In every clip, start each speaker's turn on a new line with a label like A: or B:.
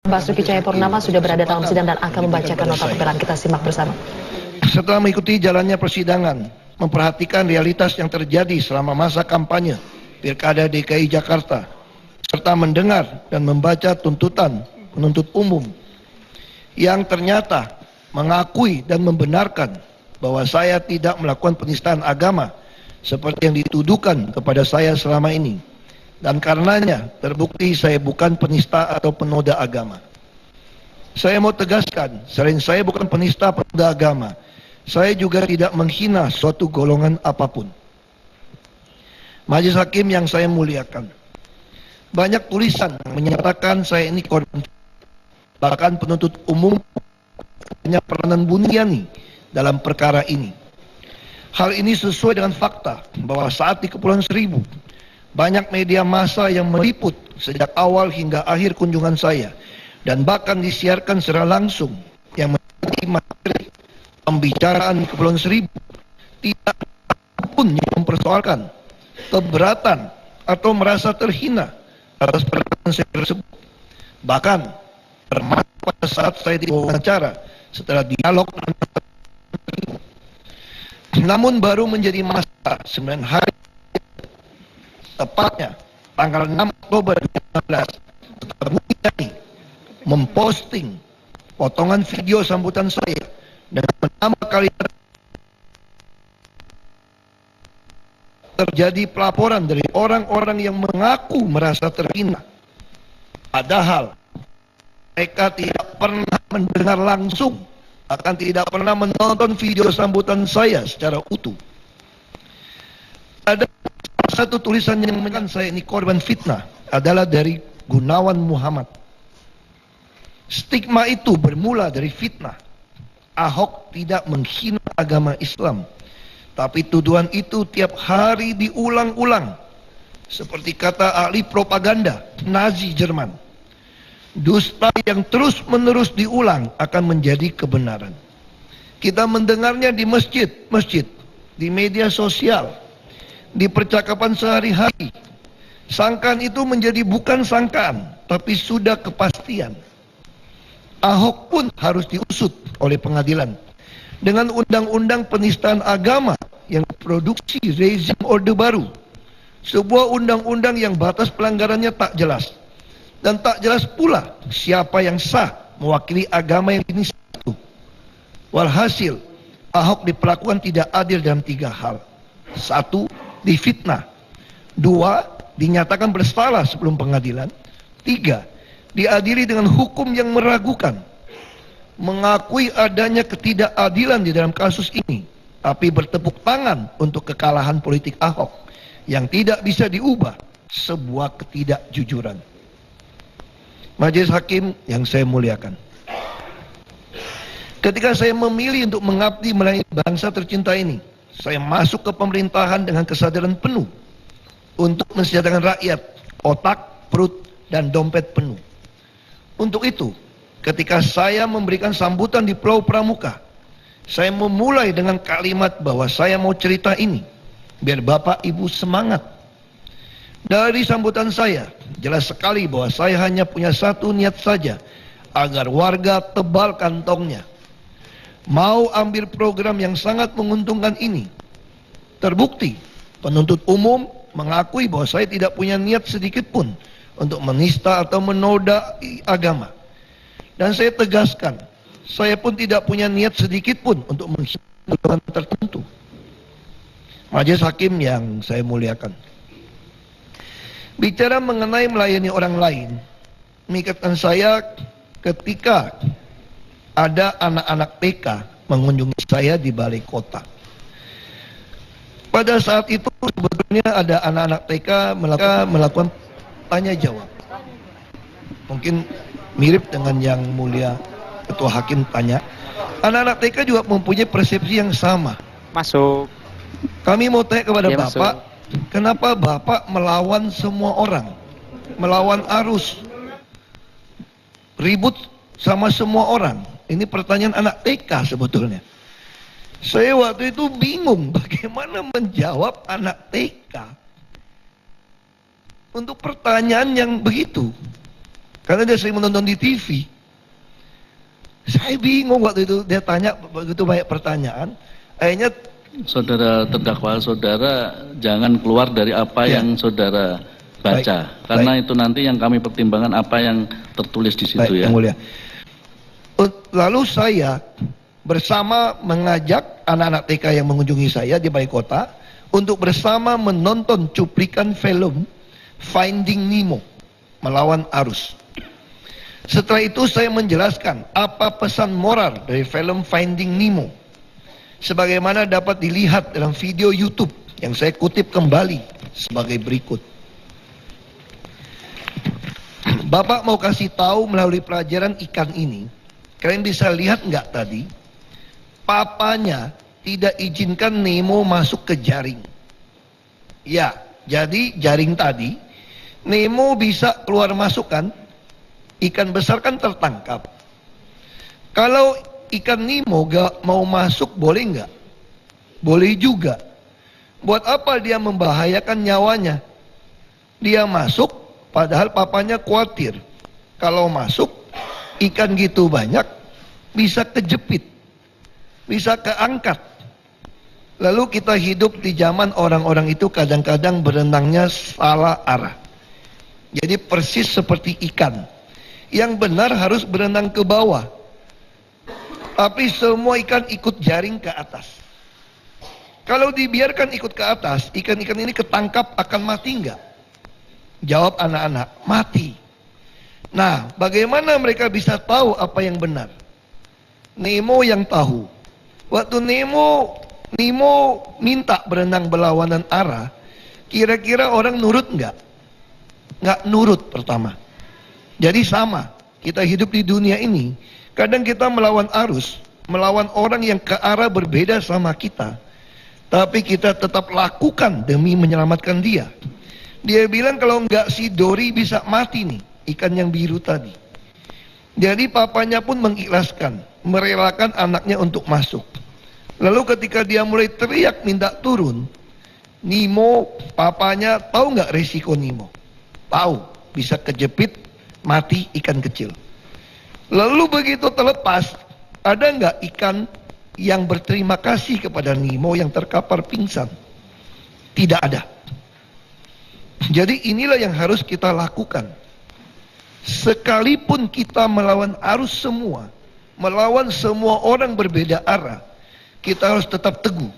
A: Basuki Cahayapurnama sudah berada dalam sidang dan akan membacakan nota pembelaan. Kita simak bersama.
B: Setelah mengikuti jalannya persidangan, memperhatikan realitas yang terjadi selama masa kampanye Pilkada DKI Jakarta, serta mendengar dan membaca tuntutan penuntut umum yang ternyata mengakui dan membenarkan bahwa saya tidak melakukan penistaan agama seperti yang dituduhkan kepada saya selama ini. Dan karenanya terbukti saya bukan penista atau penoda agama. Saya mau tegaskan, selain saya bukan penista penoda agama, saya juga tidak menghina suatu golongan apapun. Majelis Hakim yang saya muliakan, banyak tulisan yang menyatakan saya ini korban. Bahkan penuntut umum punya peranan buniani dalam perkara ini. Hal ini sesuai dengan fakta bahwa saat di Kepulauan Seribu, banyak media massa yang meliput sejak awal hingga akhir kunjungan saya, dan bahkan disiarkan secara langsung yang menjadi materi pembicaraan di Kepulauan Seribu. Tidak pun yang mempersoalkan keberatan atau merasa terhina atas perkataan saya tersebut. Bahkan termasuk pada saat saya diwawancara setelah dialog. Namun baru menjadi masalah 9 hari, tepatnya tanggal 6 Oktober 2015, memposting potongan video sambutan saya dengan menambah kalimat terjadi pelaporan dari orang-orang yang mengaku merasa terhina, padahal mereka tidak pernah mendengar langsung, akan tidak pernah menonton video sambutan saya secara utuh. Ada satu tulisan yang mengatakan saya ini korban fitnah, adalah dari Gunawan Muhammad. Stigma itu bermula dari fitnah. Ahok tidak menghina agama Islam, tapi tuduhan itu tiap hari diulang-ulang, seperti kata ahli propaganda Nazi Jerman. Dusta yang terus-menerus diulang akan menjadi kebenaran. Kita mendengarnya di masjid, di media sosial, di percakapan sehari-hari. Sangkaan itu menjadi bukan sangkaan, tapi sudah kepastian. Ahok pun harus diusut oleh pengadilan dengan undang-undang penistaan agama yang produksi rezim Orde Baru. Sebuah undang-undang yang batas pelanggarannya tak jelas. Dan tak jelas pula siapa yang sah mewakili agama yang ini satu. Walhasil, Ahok diperlakukan tidak adil dalam 3 hal. 1, difitnah. 2, dinyatakan bersalah sebelum pengadilan. 3, diadili dengan hukum yang meragukan. Mengakui adanya ketidakadilan di dalam kasus ini, tapi bertepuk tangan untuk kekalahan politik Ahok yang tidak bisa diubah, sebuah ketidakjujuran. Majelis Hakim yang saya muliakan, ketika saya memilih untuk mengabdi melayani bangsa tercinta ini, saya masuk ke pemerintahan dengan kesadaran penuh untuk mensejahterakan rakyat, otak, perut, dan dompet penuh. Untuk itu, ketika saya memberikan sambutan di Pulau Pramuka, saya memulai dengan kalimat bahwa saya mau cerita ini biar Bapak Ibu semangat. Dari sambutan saya, jelas sekali bahwa saya hanya punya satu niat saja, agar warga tebal kantongnya, mau ambil program yang sangat menguntungkan ini. Terbukti, penuntut umum mengakui bahwa saya tidak punya niat sedikit pun untuk menista atau menoda agama. Dan saya tegaskan, saya pun tidak punya niat sedikit pun untuk menghina golongan tertentu. Majelis Hakim yang saya muliakan, bicara mengenai melayani orang lain, mengingatkan saya ketika ada anak-anak TK mengunjungi saya di balai kota. Pada saat itu sebetulnya ada anak-anak TK melakukan tanya jawab. Mungkin mirip dengan yang mulia Ketua Hakim tanya. Anak-anak TK juga mempunyai persepsi yang sama.
C: Masuk.
B: Kami mau tanya kepada
C: Ya,
B: Bapak,
C: masuk.
B: kenapa Bapak melawan semua orang, melawan arus, ribut sama semua orang? Ini pertanyaan anak TK sebetulnya. Saya waktu itu bingung bagaimana menjawab anak TK untuk pertanyaan yang begitu. Karena dia sering menonton di TV. Saya bingung waktu itu, dia tanya begitu banyak pertanyaan. Akhirnya
C: Saudara terdakwa, saudara jangan keluar dari apa
B: Ya.
C: yang saudara baca. Karena itu nanti yang kami pertimbangkan apa yang tertulis di situ
B: baik,
C: ya.
B: Yang mulia. Lalu saya bersama mengajak anak-anak TK yang mengunjungi saya di Balai Kota untuk bersama menonton cuplikan film Finding Nemo, Melawan Arus. Setelah itu saya menjelaskan apa pesan moral dari film Finding Nemo, sebagaimana dapat dilihat dalam video YouTube yang saya kutip kembali sebagai berikut. Bapak mau kasih tahu melalui pelajaran ikan ini, kalian bisa lihat nggak tadi, papanya tidak izinkan Nemo masuk ke jaring. Ya, jadi jaring tadi, Nemo bisa keluar masuk kan, ikan besar kan tertangkap. Kalau ikan Nemo gak mau masuk, boleh nggak? Boleh juga. Buat apa dia membahayakan nyawanya? Dia masuk, padahal papanya khawatir. Kalau masuk, ikan gitu banyak, bisa kejepit, bisa keangkat. Lalu kita hidup di zaman orang-orang itu kadang-kadang berenangnya salah arah. Jadi persis seperti ikan. Yang benar harus berenang ke bawah. Tapi semua ikan ikut jaring ke atas. Kalau dibiarkan ikut ke atas, ikan-ikan ini ketangkap akan mati enggak? Jawab anak-anak, mati. Nah, bagaimana mereka bisa tahu apa yang benar? Nemo yang tahu. Waktu Nemo minta berenang berlawanan arah, kira-kira orang nurut enggak? Enggak nurut pertama. Jadi sama, kita hidup di dunia ini, kadang kita melawan arus, melawan orang yang ke arah berbeda sama kita. Tapi kita tetap lakukan demi menyelamatkan dia. Dia bilang kalau enggak si Dory bisa mati nih, ikan yang biru tadi. Jadi papanya pun mengikhlaskan, merelakan anaknya untuk masuk. Lalu ketika dia mulai teriak minta turun, Nemo, papanya tahu nggak resiko Nemo? Tahu, bisa kejepit, mati ikan kecil. Lalu begitu terlepas, ada nggak ikan yang berterima kasih kepada Nemo yang terkapar pingsan? Tidak ada. Jadi inilah yang harus kita lakukan. Sekalipun kita melawan arus semua, melawan semua orang berbeda arah, kita harus tetap teguh.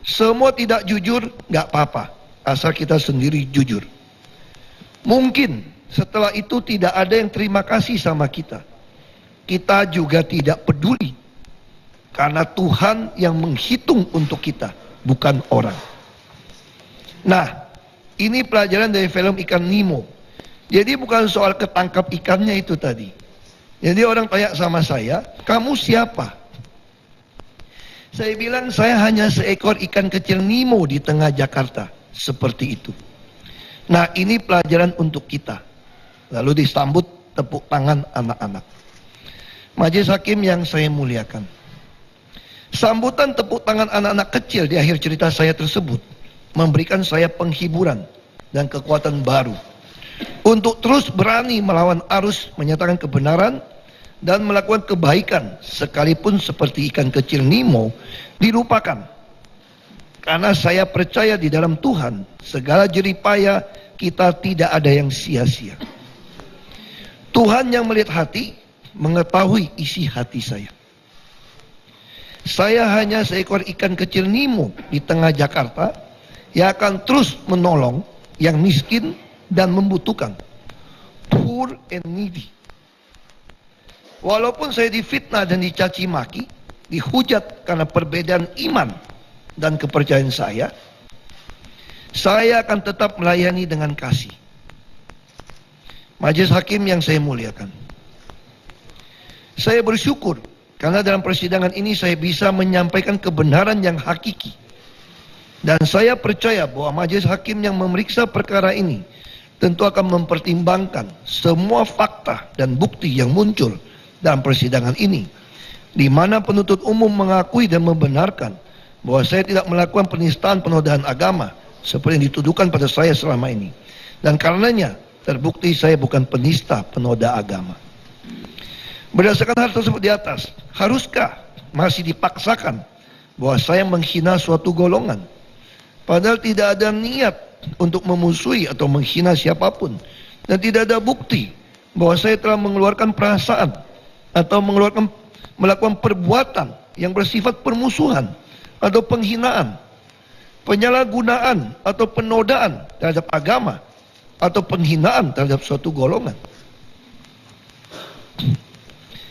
B: Semua tidak jujur, nggak apa-apa, asal kita sendiri jujur. Mungkin setelah itu tidak ada yang terima kasih sama kita. Kita juga tidak peduli. Karena Tuhan yang menghitung untuk kita, bukan orang. Nah, ini pelajaran dari film ikan Nemo. Jadi bukan soal ketangkap ikannya itu tadi. Jadi orang tanya sama saya, kamu siapa? Saya bilang saya hanya seekor ikan kecil Nemo di tengah Jakarta. Seperti itu. Nah, ini pelajaran untuk kita. Lalu disambut tepuk tangan anak-anak. Majelis Hakim yang saya muliakan. Sambutan tepuk tangan anak-anak kecil di akhir cerita saya tersebut memberikan saya penghiburan dan kekuatan baru untuk terus berani melawan arus, menyatakan kebenaran dan melakukan kebaikan sekalipun seperti ikan kecil Nemo dilupakan. Karena saya percaya di dalam Tuhan segala jerih payah kita tidak ada yang sia-sia. Tuhan yang melihat hati mengetahui isi hati saya. Saya hanya seekor ikan kecil Nemo di tengah Jakarta yang akan terus menolong yang miskin dan membutuhkan, poor and needy. Walaupun saya difitnah dan dicaci maki, dihujat karena perbedaan iman dan kepercayaan saya akan tetap melayani dengan kasih. Majelis Hakim yang saya muliakan, saya bersyukur karena dalam persidangan ini saya bisa menyampaikan kebenaran yang hakiki. Dan saya percaya bahwa Majelis Hakim yang memeriksa perkara ini tentu akan mempertimbangkan semua fakta dan bukti yang muncul dalam persidangan ini, di mana penuntut umum mengakui dan membenarkan bahwa saya tidak melakukan penistaan penodaan agama seperti yang dituduhkan pada saya selama ini. Dan karenanya terbukti saya bukan penista penoda agama. Berdasarkan hal tersebut di atas, haruskah masih dipaksakan bahwa saya menghina suatu golongan, padahal tidak ada niat untuk memusuhi atau menghina siapapun, dan tidak ada bukti bahwa saya telah mengeluarkan perasaan atau melakukan perbuatan yang bersifat permusuhan atau penghinaan, penyalahgunaan atau penodaan terhadap agama atau penghinaan terhadap suatu golongan.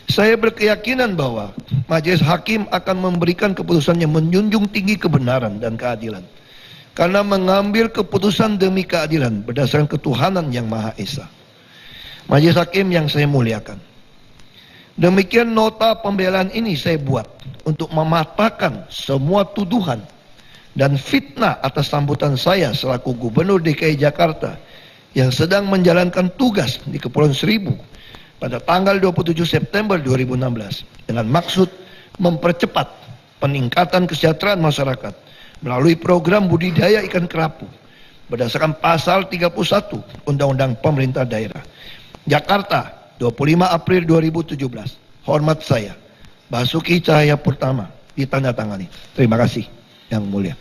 B: Saya berkeyakinan bahwa majelis hakim akan memberikan keputusannya menjunjung tinggi kebenaran dan keadilan, karena mengambil keputusan demi keadilan berdasarkan ketuhanan yang Maha Esa. Majelis hakim yang saya muliakan, demikian nota pembelaan ini saya buat untuk mematahkan semua tuduhan dan fitnah atas sambutan saya selaku Gubernur DKI Jakarta yang sedang menjalankan tugas di Kepulauan Seribu pada tanggal 27 September 2016 dengan maksud mempercepat peningkatan kesejahteraan masyarakat melalui program budidaya ikan kerapu berdasarkan pasal 31 Undang-Undang Pemerintah Daerah. Jakarta, 25 April 2017. Hormat saya, Basuki Cahayapurnama, ditandatangani. Terima kasih, Yang Mulia.